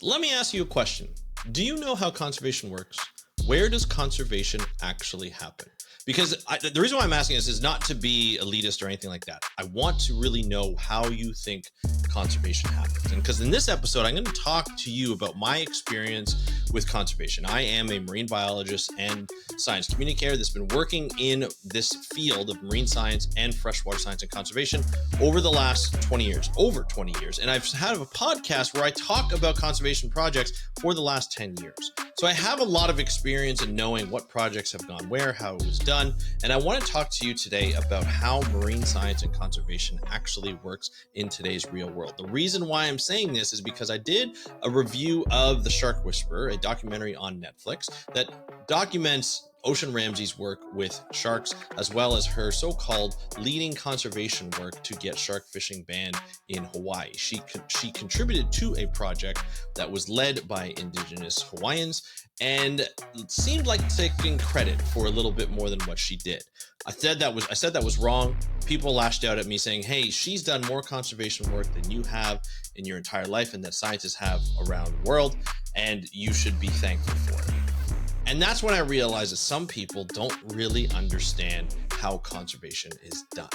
Let me ask you a question. Do you know how conservation works? Where does conservation actually happen? Because the reason why I'm asking this is not to be elitist or anything like that. I want to really know how you think conservation happens. And because in this episode, I'm going to talk to you about my experience with conservation. I am a marine biologist and science communicator that's been working in this field of marine science and freshwater science and conservation over the last 20 years, over 20 years. And I've had a podcast where I talk about conservation projects for the last 10 years. So I have a lot of experience in knowing what projects have gone where, how it was done. And I want to talk to you today about how marine science and conservation actually works in today's real world. The reason why I'm saying this is because I did a review of The Shark Whisperer, a documentary on Netflix that documents Ocean Ramsey's work with sharks, as well as her so-called leading conservation work to get shark fishing banned in Hawaii. She contributed to a project that was led by Indigenous Hawaiians and it seemed like taking credit for a little bit more than what she did. I said that was wrong. People lashed out at me saying, hey, she's done more conservation work than you have in your entire life and that scientists have around the world, and you should be thankful for it. And that's when I realized that some people don't really understand how conservation is done.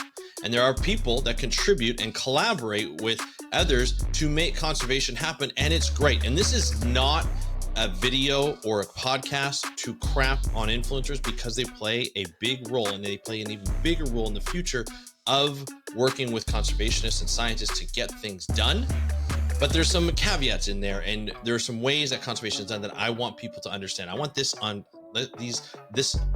And there are people that contribute and collaborate with others to make conservation happen, and it's great. And this is not a video or a podcast to crap on influencers, because they play a big role, and they play an even bigger role in the future of working with conservationists and scientists to get things done. But there's some caveats in there, and there are some ways that conservation is done that I want people to understand. I want this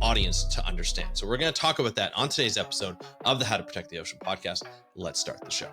audience to understand. So we're going to talk about that on today's episode of the How to Protect the Ocean podcast. Let's start the show.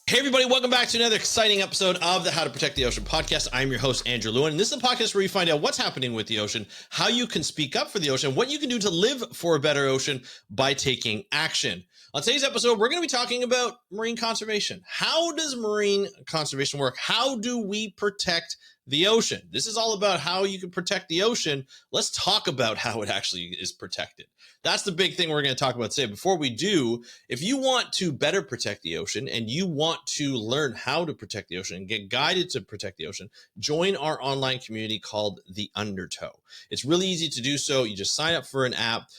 Hey everybody, welcome back to another exciting episode of the How to Protect the Ocean podcast. I'm your host, Andrew Lewin, and this is a podcast where you find out what's happening with the ocean, how you can speak up for the ocean, what you can do to live for a better ocean by taking action. On today's episode, we're going to be talking about marine conservation. How does marine conservation work? How do we protect the ocean? This is all about how you can protect the ocean. Let's talk about how it actually is protected. That's the big thing we're going to talk about today. Before we do, if you want to better protect the ocean and you want to learn how to protect the ocean and get guided to protect the ocean, join our online community called The Undertow. It's really easy to do so. You just sign up for an app.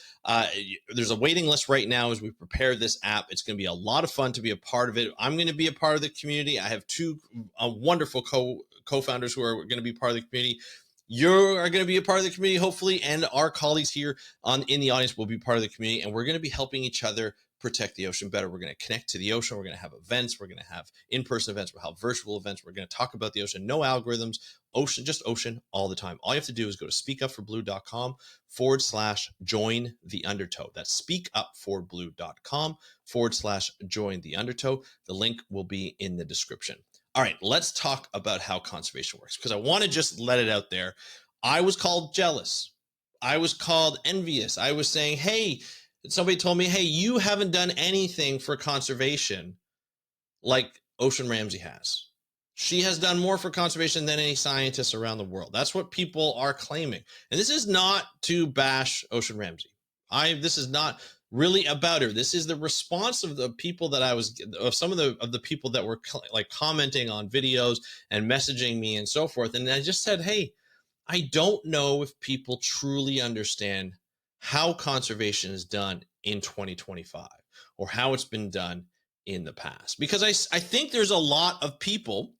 There's a waiting list right now as we prepare this app. It's going to be a lot of fun to be a part of it. I'm going to be a part of the community. I have two wonderful co-founders who are going to be part of the community. You are going to be a part of the community, hopefully, and our colleagues here in the audience will be part of the community, and we're going to be helping each other protect the ocean better. We're going to connect to the ocean. We're going to have events. We're going to have in-person events. We'll have virtual events. We're going to talk about the ocean. No algorithms, ocean, just ocean all the time. All you have to do is go to speakupforblue.com/join the undertow. That's speakupforblue.com/join the undertow. The link will be in the description. All right, let's talk about how conservation works, because I want to just let it out there. I was called jealous. I was called envious. I was saying, hey, somebody told me, hey, you haven't done anything for conservation like Ocean Ramsey has. She has done more for conservation than any scientist around the world. That's what people are claiming. And this is not to bash Ocean Ramsey. This is not really about her. This is the response of the people that of some of the people that were like commenting on videos and messaging me and so forth. And I just said, hey, I don't know if people truly understand how conservation is done in 2025 or how it's been done in the past. Because I think there's a lot of people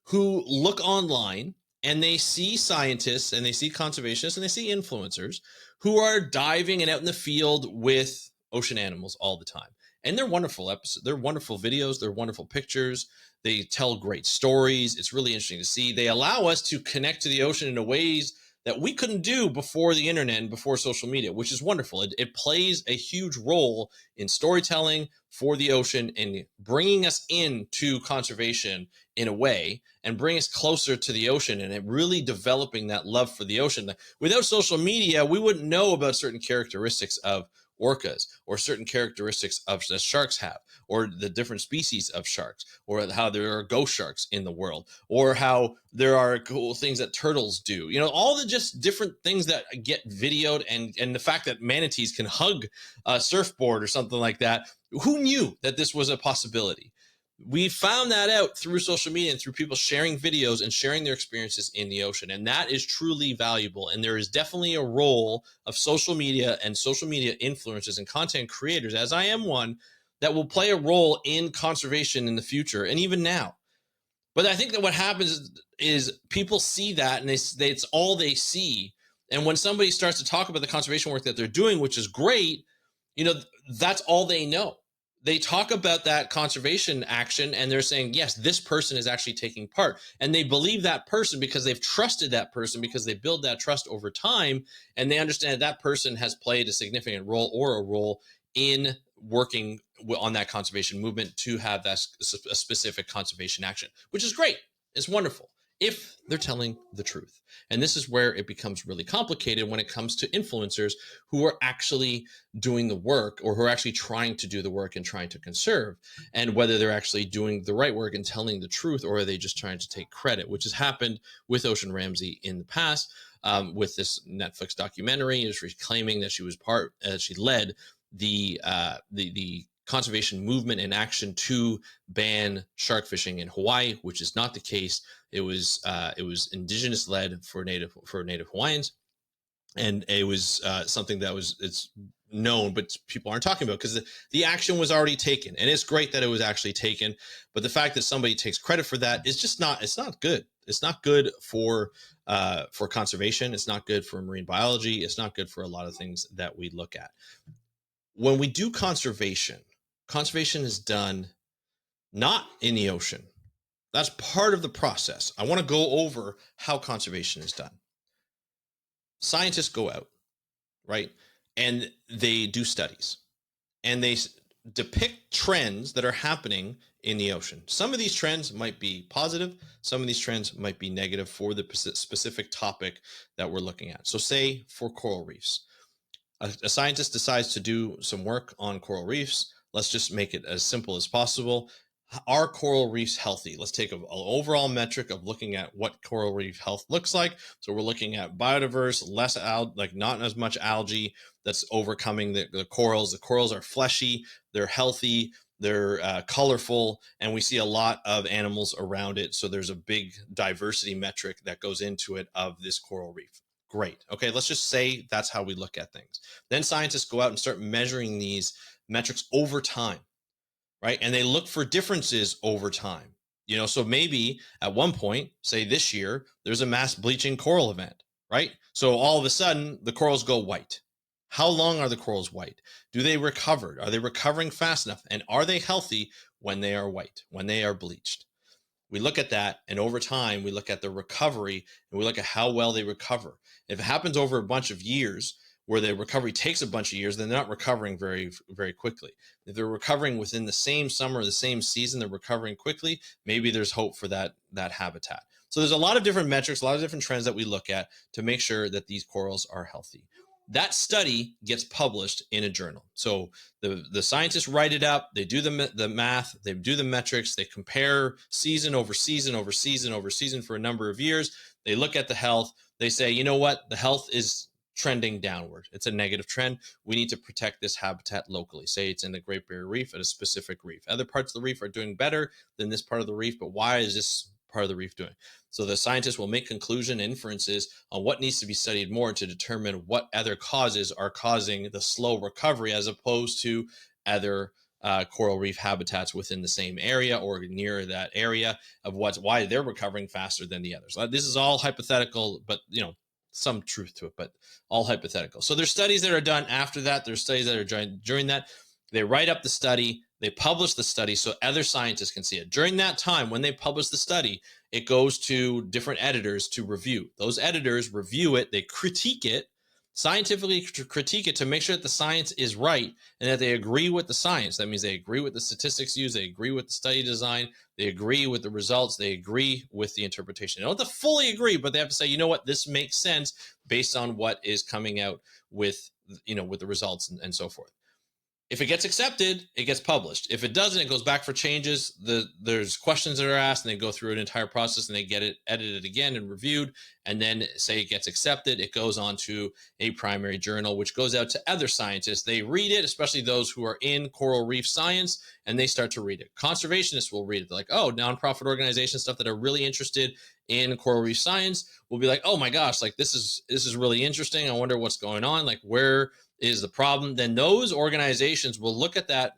who look online and they see scientists and they see conservationists and they see influencers who are diving and out in the field with ocean animals all the time. And they're wonderful episodes. They're wonderful videos. They're wonderful pictures. They tell great stories. It's really interesting to see. They allow us to connect to the ocean in ways that we couldn't do before the internet and before social media, which is wonderful. It plays a huge role in storytelling for the ocean and bringing us into conservation in a way and bring us closer to the ocean and really developing that love for the ocean. Without social media, we wouldn't know about certain characteristics of orcas or certain characteristics of that sharks have, or the different species of sharks, or how there are ghost sharks in the world, or how there are cool things that turtles do. You know, all the just different things that get videoed, and the fact that manatees can hug a surfboard or something like that. Who knew that this was a possibility? We found that out through social media and through people sharing videos and sharing their experiences in the ocean. And that is truly valuable. And there is definitely a role of social media and social media influencers and content creators, as I am one, that will play a role in conservation in the future and even now. But I think that what happens is people see that and it's all they see. And when somebody starts to talk about the conservation work that they're doing, which is great, that's all they know. They talk about that conservation action and they're saying, yes, this person is actually taking part. And they believe that person because they've trusted that person, because they build that trust over time. And they understand that person has played a significant role or a role in working on that conservation movement to have that a specific conservation action, which is great. It's wonderful if they're telling the truth. And this is where it becomes really complicated when it comes to influencers who are actually doing the work or who are actually trying to do the work and trying to conserve, and whether they're actually doing the right work and telling the truth, or are they just trying to take credit, which has happened with Ocean Ramsey in the past. With this Netflix documentary, is claiming that she led the conservation movement and action to ban shark fishing in Hawaii, which is not the case. It was indigenous led for Native Hawaiians, and it was something that it's known, but people aren't talking about because the action was already taken, and it's great that it was actually taken. But the fact that somebody takes credit for that is just not. It's not good. It's not good for conservation. It's not good for marine biology. It's not good for a lot of things that we look at. When we do conservation is done not in the ocean. That's part of the process. I want to go over how conservation is done. Scientists go out, right? And they do studies. And they depict trends that are happening in the ocean. Some of these trends might be positive. Some of these trends might be negative for the specific topic that we're looking at. So say for coral reefs, a scientist decides to do some work on coral reefs. Let's just make it as simple as possible. Are coral reefs healthy? Let's take an overall metric of looking at what coral reef health looks like. So we're looking at biodiverse, less not as much algae that's overcoming the corals. The corals are fleshy, they're healthy, they're colorful, and we see a lot of animals around it. So there's a big diversity metric that goes into it of this coral reef. Great. Okay, let's just say that's how we look at things. Then scientists go out and start measuring these metrics over time, right? And they look for differences over time. So maybe at one point, say this year, there's a mass bleaching coral event, right? So all of a sudden, the corals go white. How long are the corals white? Do they recover? Are they recovering fast enough? And are they healthy when they are white, when they are bleached? We look at that, and over time, we look at the recovery, and we look at how well they recover. If it happens over a bunch of years, where the recovery takes a bunch of years, then they're not recovering very, very quickly. If they're recovering within the same summer, the same season, they're recovering quickly, maybe there's hope for that habitat. So there's a lot of different metrics, a lot of different trends that we look at to make sure that these corals are healthy. That study gets published in a journal. So the scientists write it up, they do the math, they do the metrics, they compare season over season over season over season for a number of years. They look at the health. They say, you know what, the health is trending downward. It's a negative trend. We need to protect this habitat locally. Say it's in the Great Barrier Reef at a specific reef. Other parts of the reef are doing better than this part of the reef, but why is this part of the reef doing? So the scientists will make conclusion inferences on what needs to be studied more to determine what other causes are causing the slow recovery, as opposed to other coral reef habitats within the same area or near that area of why they're recovering faster than the others. This is all hypothetical, but some truth to it, but all hypothetical. So there's studies that are done after that. There's studies that are during that. They write up the study, they publish the study so other scientists can see it. During that time, when they publish the study, it goes to different editors to review. Those editors review it, they critique it, scientifically critique it to make sure that the science is right and that they agree with the science. That means they agree with the statistics used, they agree with the study design, they agree with the results, they agree with the interpretation. They don't have to fully agree, but they have to say, you know what, this makes sense based on what is coming out with the results and so forth. If it gets accepted, it gets published. If it doesn't, it goes back for changes. There's questions that are asked, and they go through an entire process, and they get it edited again and reviewed. And then, say it gets accepted, it goes on to a primary journal, which goes out to other scientists. They read it, especially those who are in coral reef science, and they start to read it. Conservationists will read it. They're like, oh, nonprofit organizations, stuff that are really interested in coral reef science will be like, oh my gosh, like this is really interesting. I wonder what's going on. Like, where is the problem? Then those organizations will look at that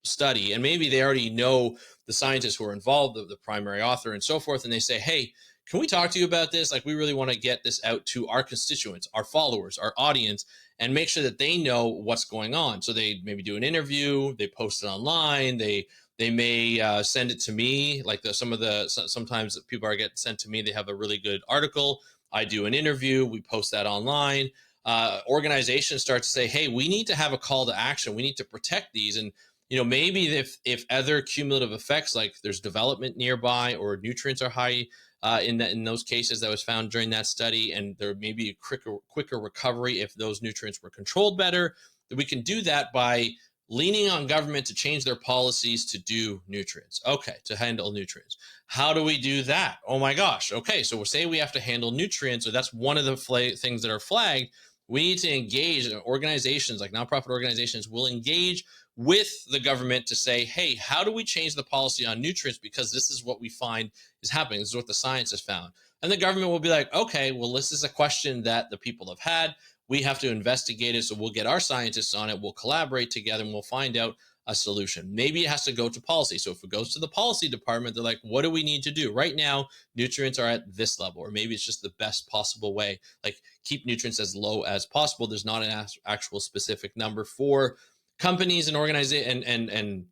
study, and maybe they already know the scientists who are involved, the primary author and so forth, and they say, hey, can we talk to you about this? Like, we really want to get this out to our constituents, our followers, our audience, and make sure that they know what's going on. So they maybe do an interview, they post it online, they may send it to me. Like sometimes people are getting sent to me. They have a really good article. I do an interview. We post that online. Organizations start to say, hey, we need to have a call to action. We need to protect these. And, maybe if other cumulative effects, like there's development nearby or nutrients are high in those cases that was found during that study, and there may be a quicker recovery if those nutrients were controlled better, that we can do that by leaning on government to change their policies to do nutrients. Okay, to handle nutrients. How do we do that? Oh my gosh. Okay, so we'll say we have to handle nutrients, or that's one of the things that are flagged. We need to engage. Organizations like nonprofit organizations will engage with the government to say, hey, how do we change the policy on nutrients? Because this is what we find is happening. This is what the science has found. And the government will be like, okay, well, this is a question that the people have had. We have to investigate it. So we'll get our scientists on it. We'll collaborate together and we'll find out a solution. Maybe it has to go to policy. So if it goes to the policy department, they're like, what do we need to do? Right now, nutrients are at this level, or maybe it's just the best possible way. Like, keep nutrients as low as possible. There's not an actual specific number for companies and organizations and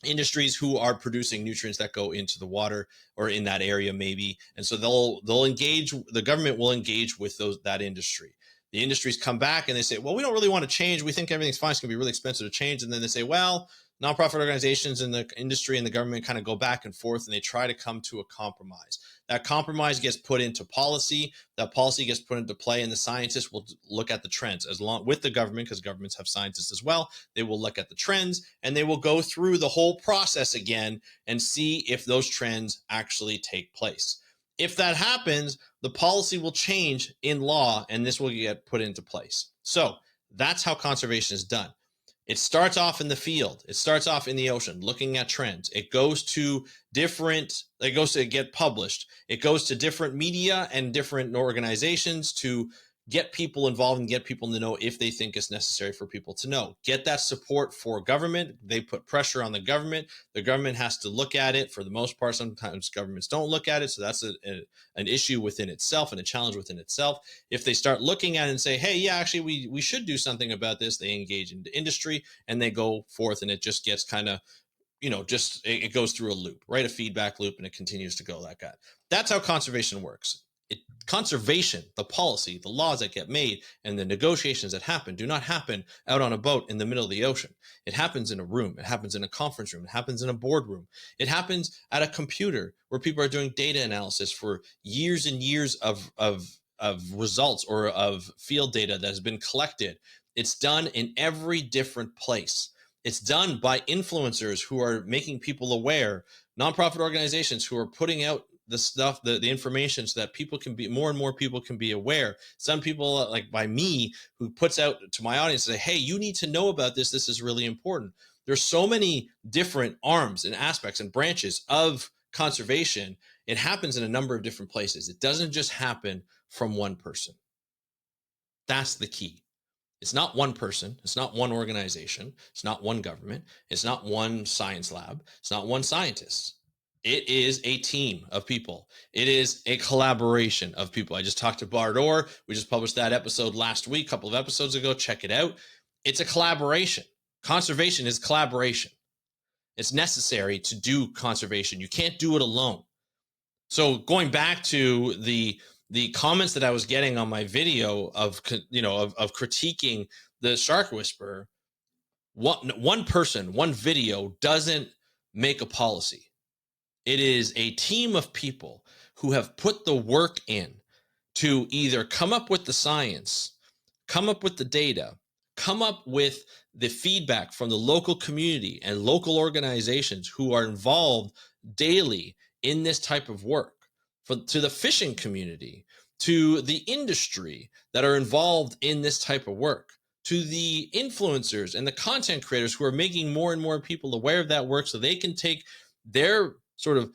industries who are producing nutrients that go into the water or in that area, maybe. And so they'll engage, the government will engage with that industry. The industries come back and they say, well, we don't really want to change. We think everything's fine. It's going to be really expensive to change. And then they say, well, nonprofit organizations and the industry and the government kind of go back and forth, and they try to come to a compromise. That compromise gets put into policy. That policy gets put into play, and the scientists will look at the trends as long with the government, because governments have scientists as well. They will look at the trends, and they will go through the whole process again and see if those trends actually take place. If that happens, the policy will change in law, and this will get put into place. So that's how conservation is done. It starts off in the field. It starts off in the ocean, looking at trends. It goes to get published. It goes to different media and different organizations to get people involved and get people to know if they think it's necessary for people to know. Get that support for government. They put pressure on the government. The government has to look at it. For the most part, sometimes governments don't look at it. So that's an issue within itself and a challenge within itself. If they start looking at it and say, hey, yeah, actually, we should do something about this, they engage in the industry and they go forth, and it just gets kind of, it goes through a loop, right? A feedback loop, and it continues to go like that. That's how conservation works. Conservation, the policy, the laws that get made, and the negotiations that happen do not happen out on a boat in the middle of the ocean. It happens in a room. It happens in a conference room. It happens in a boardroom. It happens at a computer where people are doing data analysis for years and years of results or of field data that has been collected. It's done in every different place. It's done by influencers who are making people aware, nonprofit organizations who are putting out the stuff, the information, so that people can be, more and more people can be aware. Some people, like by me, who puts out to my audience, say, hey, you need to know about this. This is really important. There's so many different arms and aspects and branches of conservation. It happens in a number of different places. It doesn't just happen from one person. That's the key. It's not one person. It's not one organization. It's not one government. It's not one science lab. It's not one scientist. It is a team of people. It is a collaboration of people. I just talked to Bart Orr. We just published that episode last week, a couple of episodes ago. Check it out. It's a collaboration. Conservation is collaboration. It's necessary to do conservation. You can't do it alone. So going back to the comments that I was getting on my video of critiquing the Shark Whisperer, one person, one video doesn't make a policy. It is a team of people who have put the work in to either come up with the science, come up with the data, come up with the feedback from the local community and local organizations who are involved daily in this type of work, to the fishing community, to the industry that are involved in this type of work, to the influencers and the content creators who are making more and more people aware of that work so they can take their sort of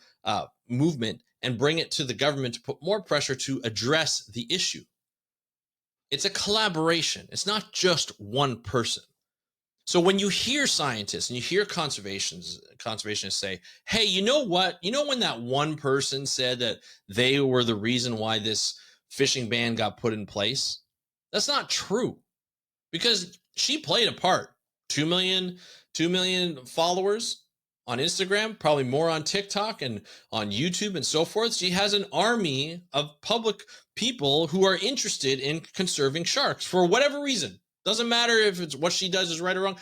movement and bring it to the government to put more pressure to address the issue. It's a collaboration. It's not just one person. So when you hear scientists and you hear conservationists say, hey, you know what? You know when that one person said that they were the reason why this fishing ban got put in place? That's not true, because she played a part. 2 million followers on Instagram, probably more on TikTok and on YouTube and so forth. She has an army of public people who are interested in conserving sharks for whatever reason. Doesn't matter if it's what she does is right or wrong.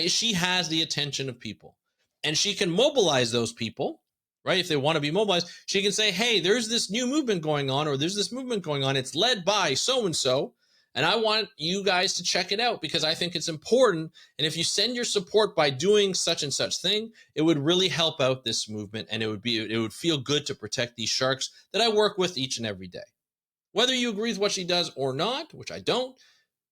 She has the attention of people, and she can mobilize those people, right? If they want to be mobilized, she can say, hey, there's this new movement going on, or there's this movement going on. It's led by so-and-so, and I want you guys to check it out because I think it's important. And if you send your support by doing such and such thing, it would really help out this movement, and it would feel good to protect these sharks that I work with each and every day. Whether you agree with what she does or not, which I don't,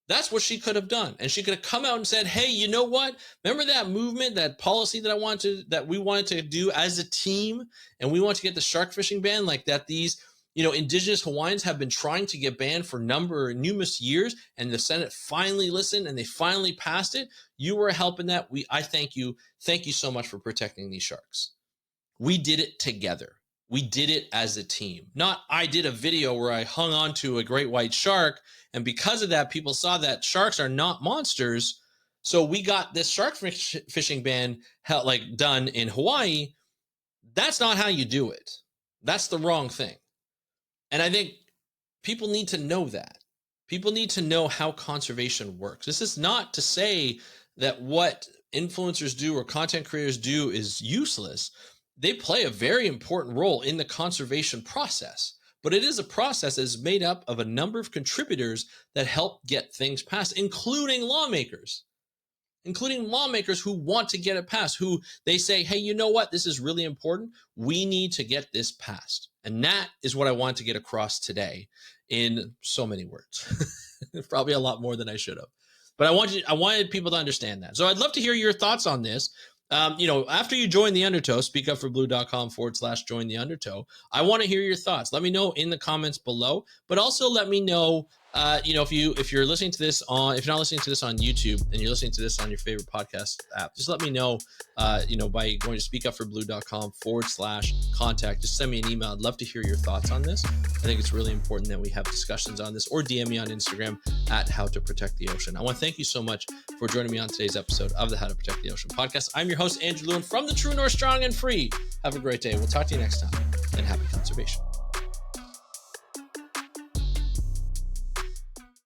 that's what she could have done. And she could have come out and said, hey, you know what? Remember that movement, that policy that we wanted to do as a team, and we want to get the shark fishing ban, like that these, indigenous Hawaiians have been trying to get banned for numerous years, and the Senate finally listened and they finally passed it. You were helping that. I thank you. Thank you so much for protecting these sharks. We did it together. We did it as a team. Not I did a video where I hung on to a great white shark, and because of that, people saw that sharks are not monsters. So we got this shark fishing ban done in Hawaii. That's not how you do it. That's the wrong thing. And I think people need to know that. People need to know how conservation works. This is not to say that what influencers do or content creators do is useless. They play a very important role in the conservation process. But it is a process that is made up of a number of contributors that help get things passed, including lawmakers who want to get it passed, who they say, hey, you know what? This is really important. We need to get this passed. And that is what I want to get across today in so many words, probably a lot more than I should have. But I wanted people to understand that. So I'd love to hear your thoughts on this. After you join the Undertow, speakupforblue.com/join the Undertow. I want to hear your thoughts. Let me know in the comments below, but also let me know, if you're listening to this if you're not listening to this on YouTube and you're listening to this on your favorite podcast app, just let me know, by going to speakupforblue.com/contact. Just send me an email. I'd love to hear your thoughts on this. I think it's really important that we have discussions on this, or DM me on Instagram at How to Protect the Ocean. I want to thank you so much for joining me on today's episode of the How to Protect the Ocean podcast. I'm your host, Andrew Lewin from the True North Strong and Free. Have a great day. We'll talk to you next time, and happy conservation.